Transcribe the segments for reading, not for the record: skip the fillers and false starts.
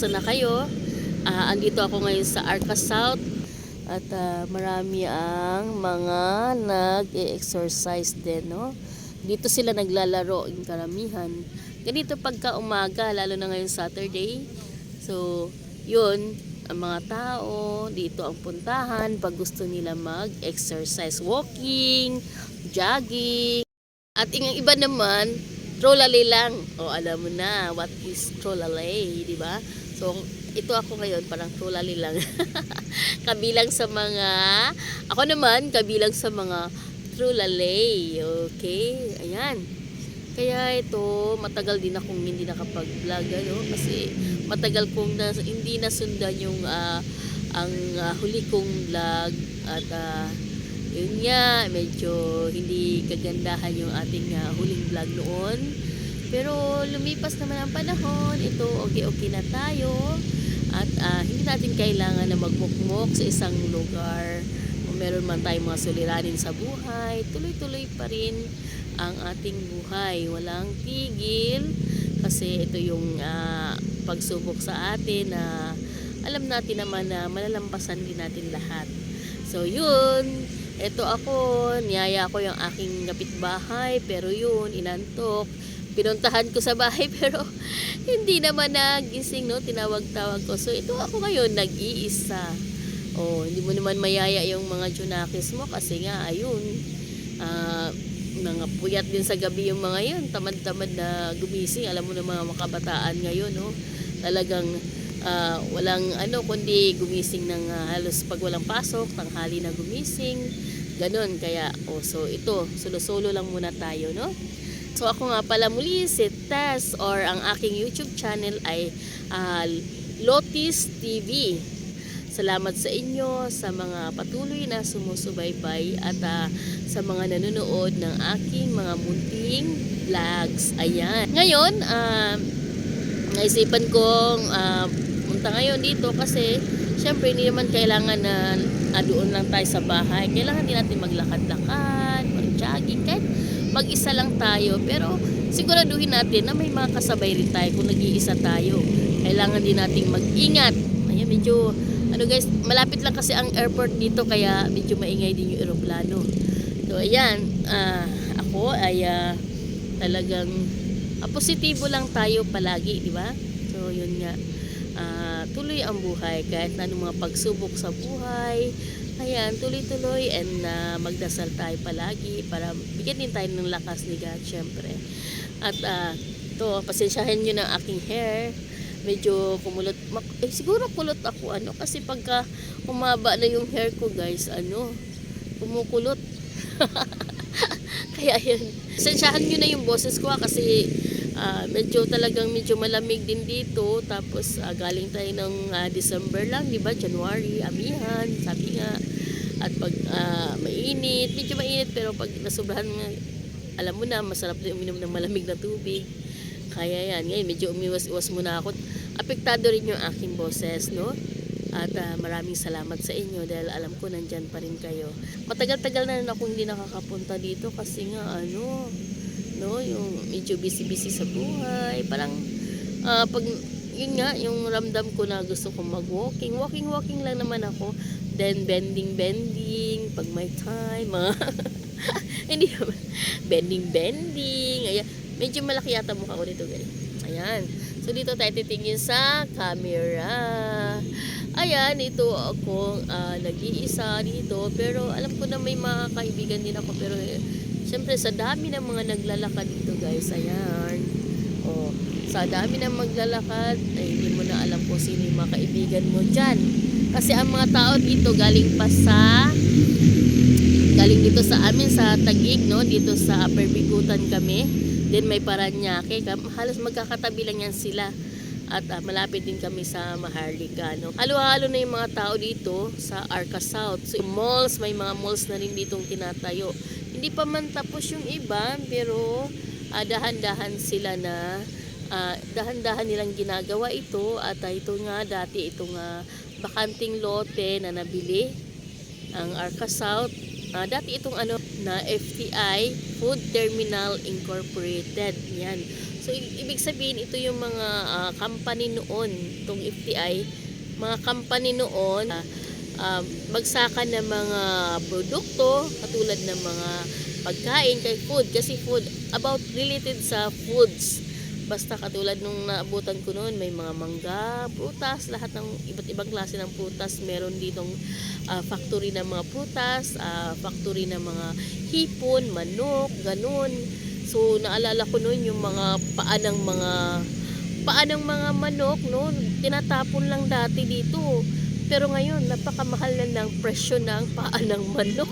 kumusta na kayo? Andito ako ngayon sa Arca South at marami ang mga nag-exercise din, no? Dito sila naglalaro, yung karamihan. Ganito pagka umaga, lalo na ngayon Saturday. So, yun, ang mga tao, dito ang puntahan pag gusto nila mag-exercise, walking, jogging. At yung iba naman, trollalay lang. O alam mo na, what is trollalay, di ba? So, ito ako ngayon, parang trollalay lang. Kabilang sa mga, ako naman, kabilang sa mga trollalay. Okay, ayan. Kaya ito, matagal din akong hindi nakapag-vlog, ano? Kasi matagal kong hindi nasundan yung huli kong vlog. At yun nga, medyo hindi kagandahan yung ating huling vlog noon. Pero lumipas naman ang panahon, ito okay na tayo. At hindi natin kailangan na magmukmok sa isang lugar. Kung meron man tayong mga suliranin sa buhay, tuloy-tuloy pa rin ang ating buhay. Walang tigil. Kasi ito yung pagsubok sa atin na alam natin naman na malalampasan din natin lahat. So yun, eto ako, niyaya ko yung aking kapitbahay, pero yun, inantok. Pinuntahan ko sa bahay, pero hindi naman nagising, no? Tinawag-tawag ko. So ito ako ngayon, nag-iisa. Oh, hindi mo naman mayaya yung mga junakis mo kasi nga, ayun, mga puyat din sa gabi yung mga yun. Tamad-tamad na gumising. Alam mo na mga kabataan ngayon, no? Talagang walang kundi gumising ng halos pag walang pasok, tanghali na gumising, ganon. Kaya so ito, solo-solo lang muna tayo, no? So ako nga pala muli si Tess, or ang aking YouTube channel ay Lotis TV. Salamat sa inyo sa mga patuloy na sumusubaybay at sa mga nanonood ng aking mga munting vlogs. Ayan. Ngayon, naisipan kong punta ngayon dito kasi syempre hindi naman kailangan na doon lang tayo sa bahay. Kailangan din natin maglakad-lakad, mag-jogging, kahit mag-isa lang tayo. Pero siguraduhin natin na may mga kasabay rin tayo kung nag-iisa tayo. Kailangan din nating mag-ingat. Ayan, medyo guys, malapit lang kasi ang airport dito kaya medyo maingay din yung eroplano. So ayan, ako ay talagang positibo lang tayo palagi, di ba? So yun nga, tuloy ang buhay kahit na anong mga pagsubok sa buhay. Ayan, tuloy-tuloy and magdasal tayo palagi para bigyan din tayo ng lakas ni God, syempre. At to, pasensyahin nyo ng aking hair. Medyo kumulot. Siguro kulot ako kasi pagka humaba na yung hair ko, guys, kumukulot. Kaya yun. Pasensyahan nyo na yung boses ko kasi medyo malamig din dito. Tapos galing tayo ng December lang, di ba? January, amihan, sabi nga. At pag mainit, medyo mainit, pero pag nasobrahan, alam mo na, masarap din uminom ng malamig na tubig. Kaya yan, ngayon medyo umiwas-iwas muna ako. Apektado rin yung aking boses, no? At maraming salamat sa inyo dahil alam ko nandyan pa rin kayo. Matagal-tagal na rin ako hindi nakakapunta dito kasi nga no, yung medyo busy-busy sa buhay. Parang pag yun nga, yung ramdam ko na gusto kong mag-walking. Walking lang naman ako. Then bending pag may time, hindi naman bending. Ayan, medyo malaki yata mukha ko dito, guys. Ayan. So dito tayo titingin sa camera. Ayan, ito ako nag-iisa dito, pero alam ko na may mga kaibigan din ako, pero syempre sa dami ng mga naglalakad dito, guys. Ayan. Sa dami ng maglalakad, ay hindi mo na alam kung sino yung mga kaibigan mo dyan. Kasi ang mga tao dito galing dito sa amin sa Taguig, no? Dito sa Upper Bigutan kami. Then may Paranaque, halos magkakatabi lang yan sila. At malapit din kami sa Maharlika, no? Halo-halo na yung mga tao dito sa Arca South. So malls, may mga malls na rin ditong tinatayo. Hindi pa man tapos yung iba, pero dahan-dahan sila na dahan-dahan nilang ginagawa ito. At ito nga dati, itong bakanting lote na nabili ang Arca South. Dati itong na FTI Food Terminal Incorporated. Yan. So ibig sabihin ito yung mga company noon, itong FTI, mga company noon bagsakan ng mga produkto katulad ng mga pagkain kay food, kasi food about related sa foods. Basta katulad nung naabutan ko noon, may mga mangga, prutas, lahat ng iba't ibang klase ng prutas. Meron ditong factory ng mga prutas, factory ng mga hipon, manok, ganun. So naalala ko noon yung mga paa ng mga manok, no, tinatapon lang dati dito. Pero ngayon napakamahal na ng presyo ng paa ng manok.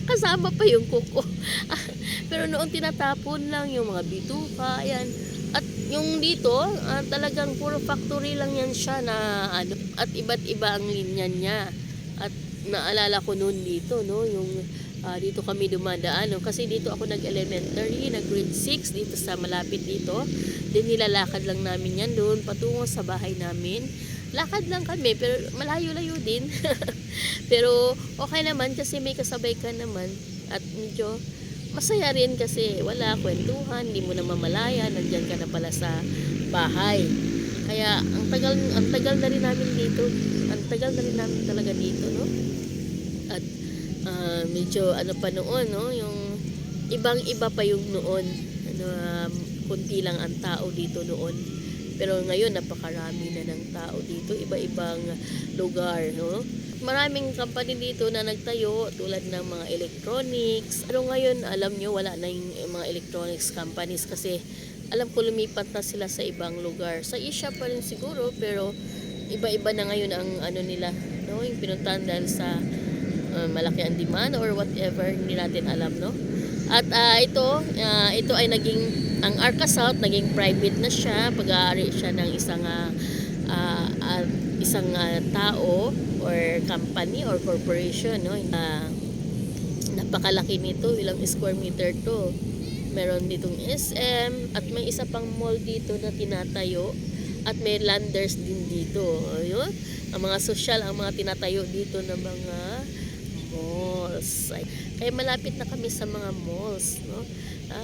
Kasama pa yung kuko. Pero noon tinatapon lang yung mga bituka, ayan. At yung dito, talagang puro factory lang yan siya na at iba't iba ang linya niya. At naalala ko noon dito, no, yung dito kami dumadaan, no, kasi dito ako nag-elementary, nag-grade 6 dito sa malapit dito. Then nilalakad lang namin yan doon patungo sa bahay namin. Lakad lang kami, pero malayo-layo din. Pero okay naman kasi may kasabay ka naman at medyo masaya rin kasi wala kwentuhan, hindi mo na mamalaya, nandyan ka na pala sa bahay. Kaya ang tagal na rin namin dito. Ang tagal na rin namin talaga dito, no? At medyo pa noon, no, yung ibang-iba pa yung noon. Kunti lang ang tao dito noon. Pero ngayon napakarami na ng tao dito, iba-ibang lugar, no? Maraming company dito na nagtayo tulad ng mga electronics. Pero ngayon, alam nyo, wala na yung mga electronics companies kasi alam ko lumipat na sila sa ibang lugar. Sa Asia pa rin siguro, pero iba-iba na ngayon ang nila, no? Yung pinuntahan dahil sa malaki ang demand or whatever, hindi natin alam, no? At ito ay ang Arca South naging private na siya, pag-aari siya ng isang tao or company or corporation, no? Napakalaki nito, ilang square meter to. Meron ditong SM at may isa pang mall dito na tinatayo at may landers din dito. Ayun, ang mga social, ang mga tinatayo dito ng mga malls. Kaya malapit na kami sa mga malls, no?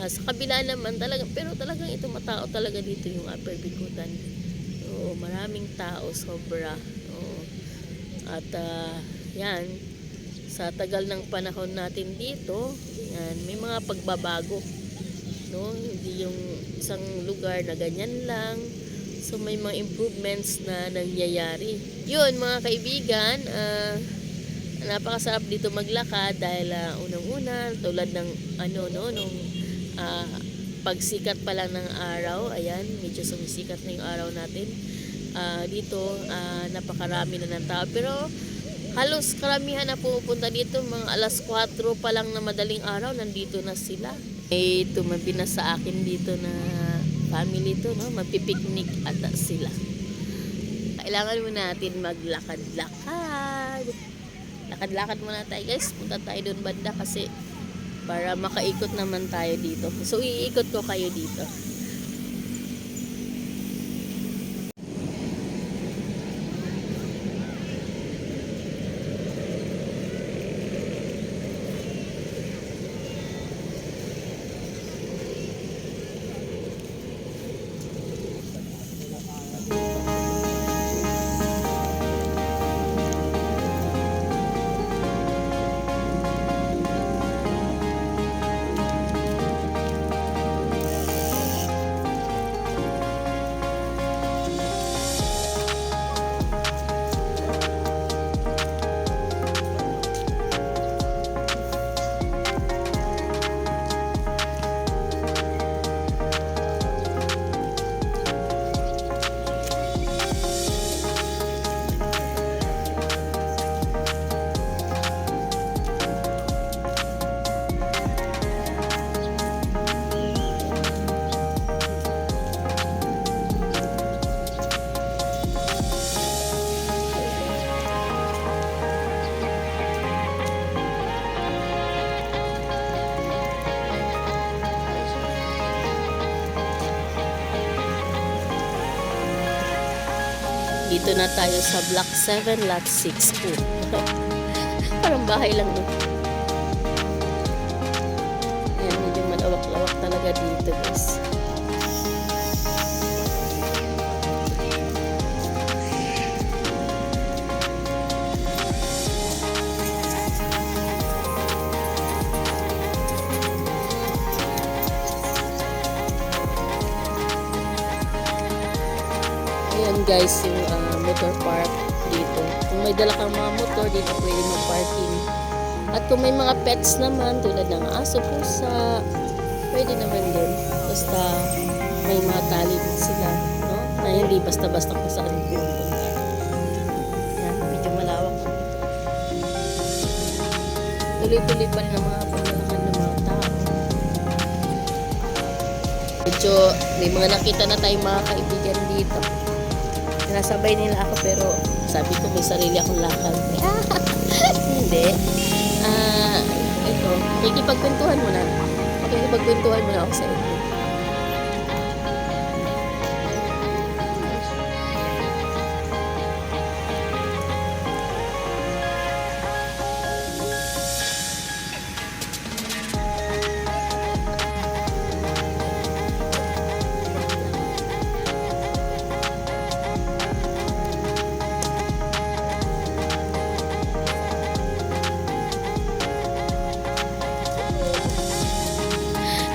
Sa kabila naman talaga, pero talagang ito matao talaga dito yung Upper Bicutan. Maraming tao, sobra. At yan, sa tagal ng panahon natin dito, yan, may mga pagbabago, no? Hindi yung isang lugar na ganyan lang. So may mga improvements na nangyayari. Yun mga kaibigan, napakasarap dito maglakad dahil unang-una tulad ng nung pagsikat pa lang ng araw, ayan, medyo sumisikat na yung araw natin. Dito napakarami na ng tao, pero halos karamihan na pumupunta dito mga alas 4 pa lang na madaling araw, nandito na sila. May tumabi na sa akin dito na family to, no, magpipiknik ata sila. Kailangan mo natin maglakad-lakad. Lakad-lakad muna tayo, guys. Punta tayo doon banda kasi para makaikot naman tayo dito. So iikot ko kayo dito. Dito na tayo sa Block 7, Lot 6 po. Parang bahay lang, no? Ayan, medyo malawak-lawak talaga dito, guys. yan guys yung motor park dito. Kung may dala kang mga motor, dito pwede mag-parking. At kung may mga pets naman, tulad ng aso, pusa, pwede naman din. Basta may mga tali sila, no? Na hindi basta-basta kung saan pupunta. Yan, medyo malawak na ito. Tuloy-tuloy pa rin ang mga paglalakad ng mga tao. Medyo may mga nakita na tayong mga kaibigan dito. Sinasabay nila ako pero sabi ko may sarili akong lakad. Hindi. Ito, makikipagkwentuhan mo na. Makikipagkwentuhan mo na ako sa inyo.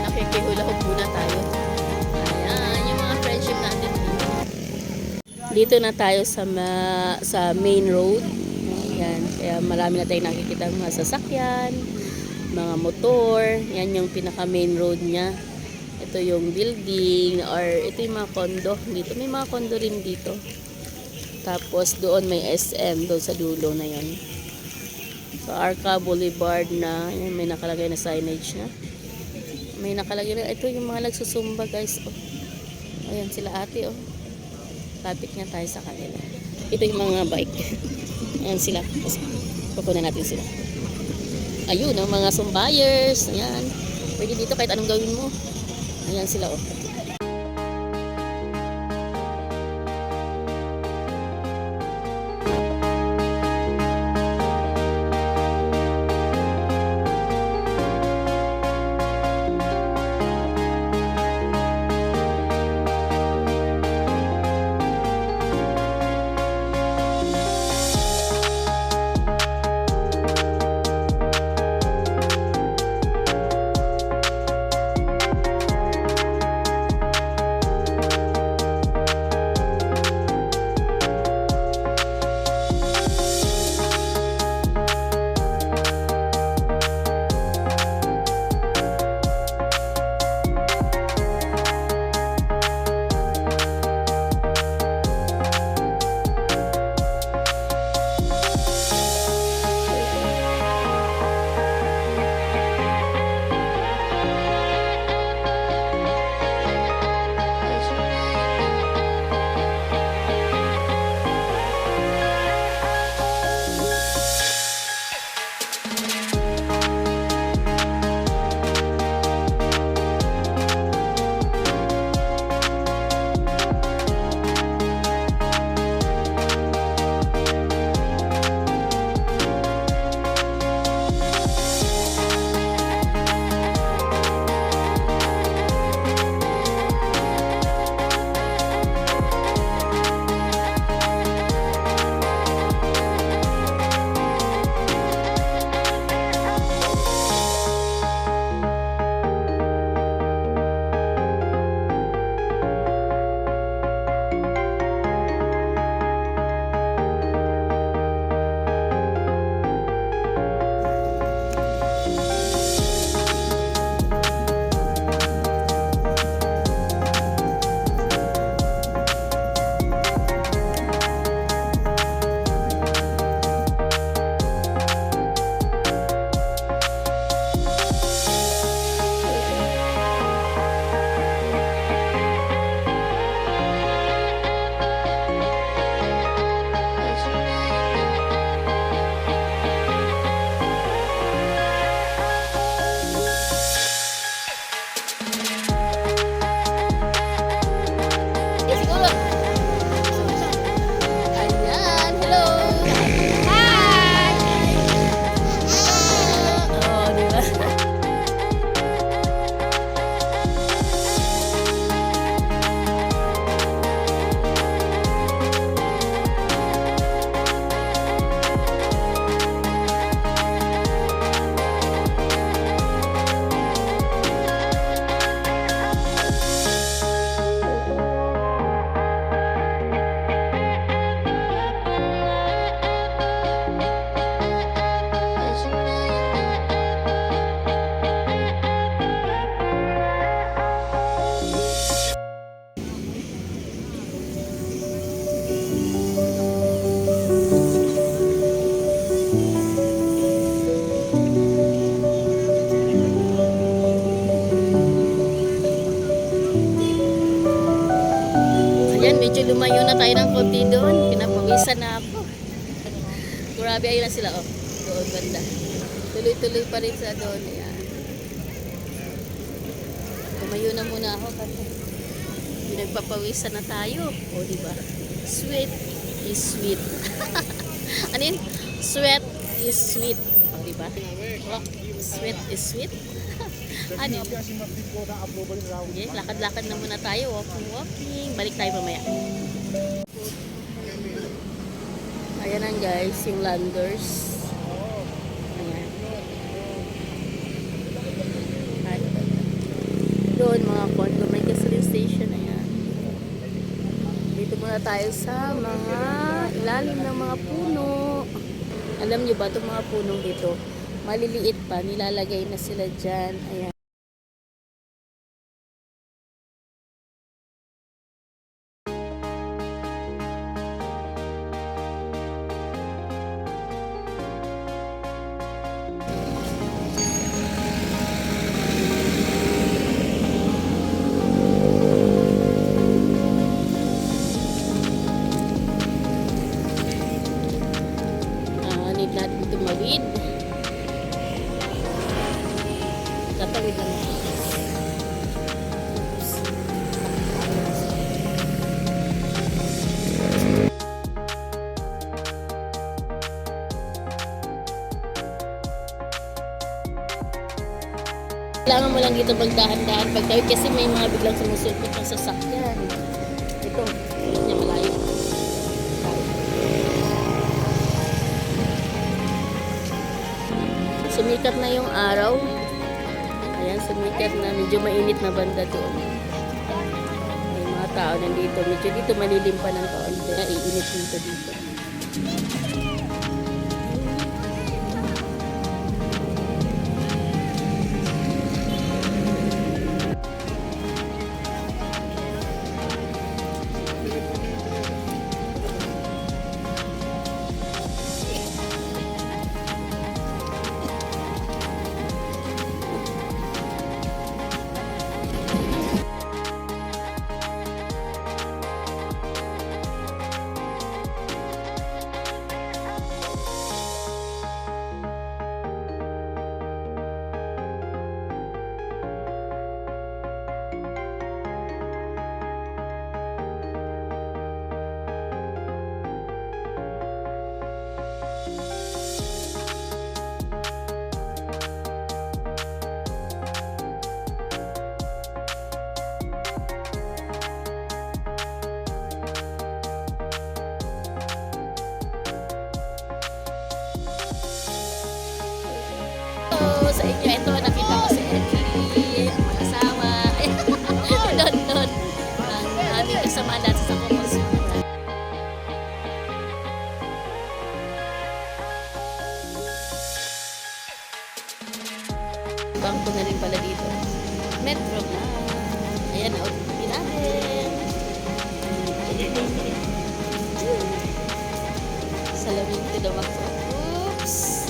Nakikihula-hog muna tayo. Ayan, yung mga friendship natin dito. Dito na tayo sa main road. Ayan, kaya marami na tayong nakikita mga sasakyan, mga motor. Yan yung pinaka main road niya. Ito yung building or ito yung mga condo. Dito may mga condo rin dito. Tapos doon may SM doon sa dulo na yan. So Arca Boulevard na, yan, may nakalagay na signage na. May nakalagay na, ito yung mga nagsusumba guys. Oh. Ayan sila ate oh. Lapit nga tayo sa kanila. Ito yung mga bike. Ayan sila. Pupunan natin sila. Ayun oh, mga sumbayers. Ayan. Pwede dito kahit anong gawin mo. Ayan sila oh. muna tayo ng konti doon. Pinapawisan na ako. Grabe, ayun na sila, oh. Doon banda. Tuloy-tuloy pa rin sa doon. Ayan. Tumayo na muna ako kasi pinagpapawisan na tayo. O, diba? Sweet is sweet. Ano yun? Sweat is sweet. O, diba? Oh, sweet is sweet. Ano? Okay, lakad-lakad na muna tayo. Walking. Balik tayo mamaya. Ayan ang guys, yung Landers. Ayan. Doon mga kondo, may gasoline station. Ayan. Dito muna tayo sa mga ilalim ng mga puno. Alam niyo ba itong mga punong dito? Maliliit pa, nilalagay na sila dyan. Ayan. Need natin tumawid. Tatawid lang ako. Kailangan mo lang dito magdahan-dahan pagtawid kasi may mga biglang sumusulpot ng sasakyan. Ito, hindi niya malayo. Sumikat na yung araw. Ayan, sumikat na. Medyo mainit na banda doon. May mga tao nandito. Medyo dito malilim pa ng kaunti. Iinit dito. Sa inyo, ito nakita ko si Edgy, ang mga asawa. Doon. Ang aming kasama dati sa kumusura. Bangko na rin pala dito. Metro na. Ayan, outfit natin. Salamin ito daw ako. Oops.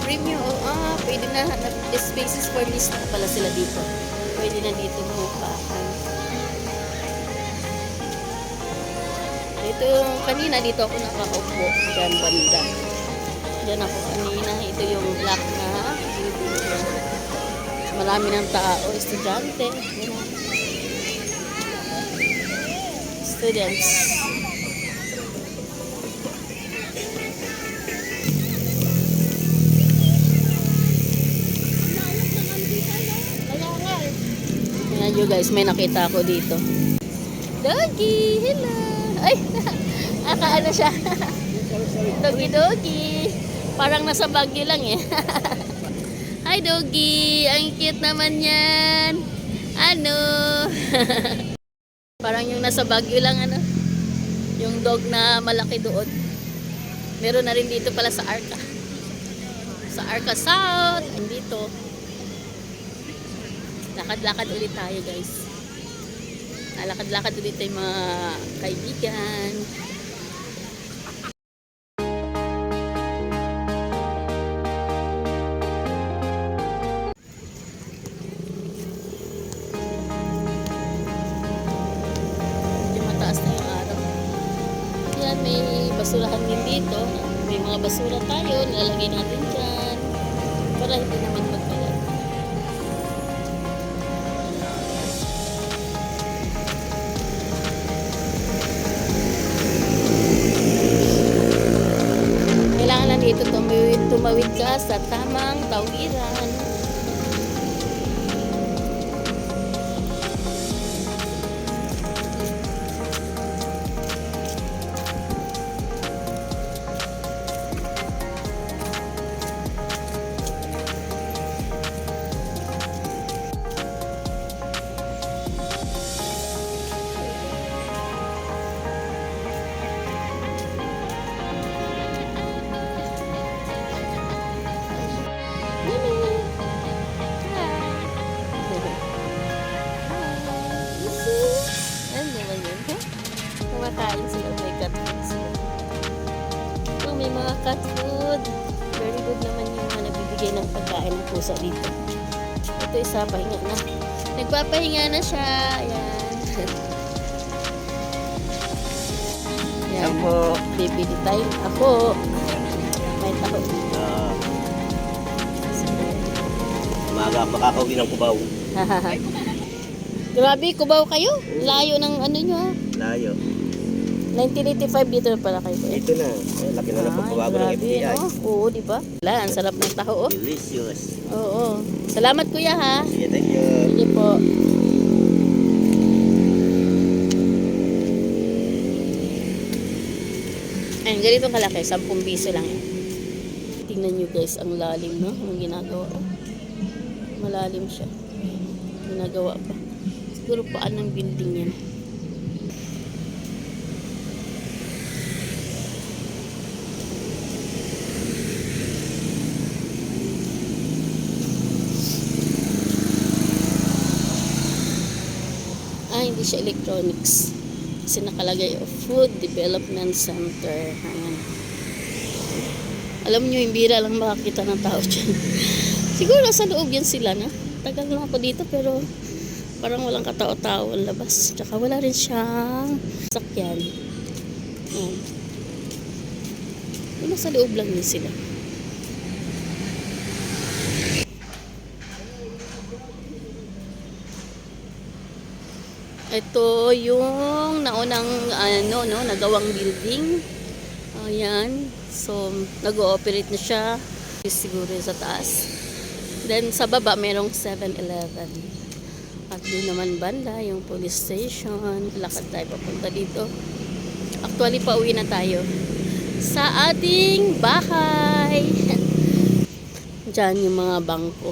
Premium, pwede na spaces for list na pala sila dito. Pwede na dito mahupahan. Ito, kanina dito ako nakaupo. Diyan banda. Diyan ako kanina. Ito yung black na building. Marami ng tao, estudyante. Students. Ayan you guys, may nakita ako dito. Doggy! Hello! Ay! Akaano siya? Doggy! Parang nasa Baguio lang eh. Hi Doggy! Ang cute naman yan! Ano? Parang yung nasa Baguio lang ano? Yung dog na malaki doon. Meron na rin dito pala sa Arca. Sa Arca South. Andito. Lakad-lakad ulit tayo guys. Lakad-lakad ulit tayo mga kaibigan. dito. May mga basura tayo, nilalagay natin dyan para hindi naman magkalat. Kailangan lang dito tumawid ka sa tamang tawiran. Kumakain sila, may cat food sila. Oh, may mga cat food. Very good naman yung mga nagbibigay ng pagkain ng pusa dito. Ito isa, pahinga na. Nagpapahinga na siya. Ayan. Ayan. Ako. Bibili time. Ako. May taho. Umaga, makakauwi ng Cubao. Grabe, Cubao kayo? Layo ng ano nyo ha? Layo. 1985 dito na pala kayo. Ito na. Laki na ng pagbabago ng grabe, FBI. no? Oo, di ba? Wala, ang sarap ng taho, oh. Delicious. Oo. Salamat kuya ha. Sige, thank you. Sige po. Ayun, ganitong kalaki. 10 piso lang yan. Tingnan nyo guys, ang lalim, no? Ang ginagawa. Oh. Malalim siya. Ginagawa pa. Siguro paan ng building yan. Hindi siya electronics. Kasi nakalagay Food Development Center. Ayan. Alam nyo, yung bira lang makakita ng tao dyan. Siguro nasa loob yan sila na. Tagal na ako dito pero parang walang katao-tao ang labas. Tsaka wala rin siyang sakyan. Ayan. Nasa loob lang din sila. Ito yung naunang nagawang building. Ayan. So, nag-ooperate na siya. Siguro sa taas. Then, sa baba, merong 7-Eleven. At doon naman banda, yung police station. Lakad tayo papunta dito. Actually, pauwi na tayo sa ating bahay. Diyan yung mga bangko.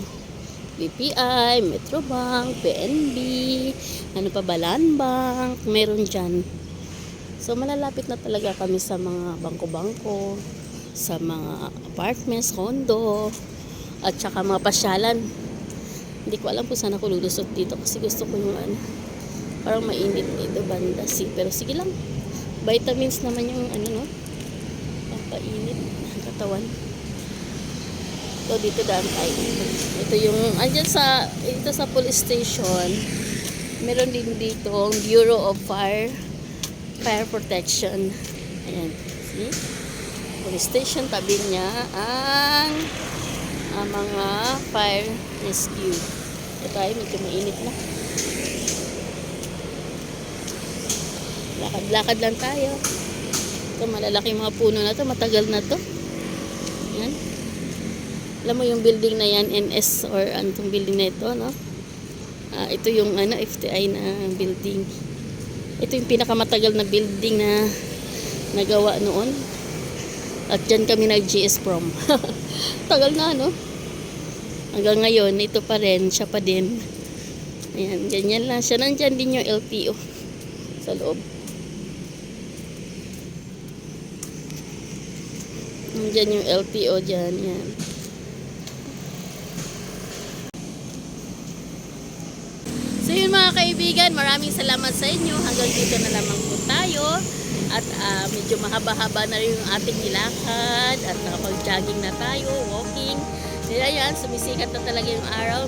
BPI, Metrobank, PNB, ano pa ba, Land Bank, meron dyan. So, malalapit na talaga kami sa mga bangko-bangko, sa mga apartments, condo, at saka mga pasyalan. Hindi ko alam kung saan ako lulusot dito kasi gusto ko yung parang mainit dito banda. Pero sige lang, vitamins naman yung pampainit ng katawan. So, dito daan tayo. Ito yung, ito sa police station, meron din dito ang Bureau of Fire Protection. Ayan. See? Police station, tabi niya ang mga fire rescue. Ito tayo, medyo mainit na. Lakad-lakad lang tayo. Ito, malalaki mga puno na to. Matagal na to. Ayan. Alam mo yung building na yan, NS or antong building na ito, no? Ito yung FTI na building. Ito yung pinakamatagal na building na nagawa noon. At dyan kami nag-GS prom. Tagal na, no? Hanggang ngayon, ito pa rin, siya pa din. Ayan, ganyan lang siya. Nandyan din yung LTO sa loob. Nandyan yung LTO dyan, yan. So yun mga kaibigan, maraming salamat sa inyo. Hanggang dito na lamang po tayo. At medyo mahaba-haba na rin yung ating nilakad. At nakapag-jogging na tayo, walking. Kaya yan, sumisikat na talaga yung araw.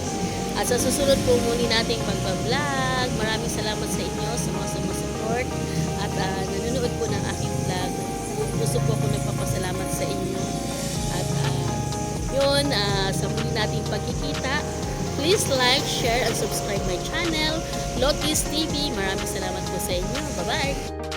At sa susunod po muli nating pagbablog. Maraming salamat sa inyo sa mga sumusupport. At nanonood po ng aking vlog. Gusto po ako nagpapasalamat. ngayon, sa muli nating pagkikita, please like, share, and subscribe my channel, Lotis TV. Maraming salamat po sa inyo. Bye-bye!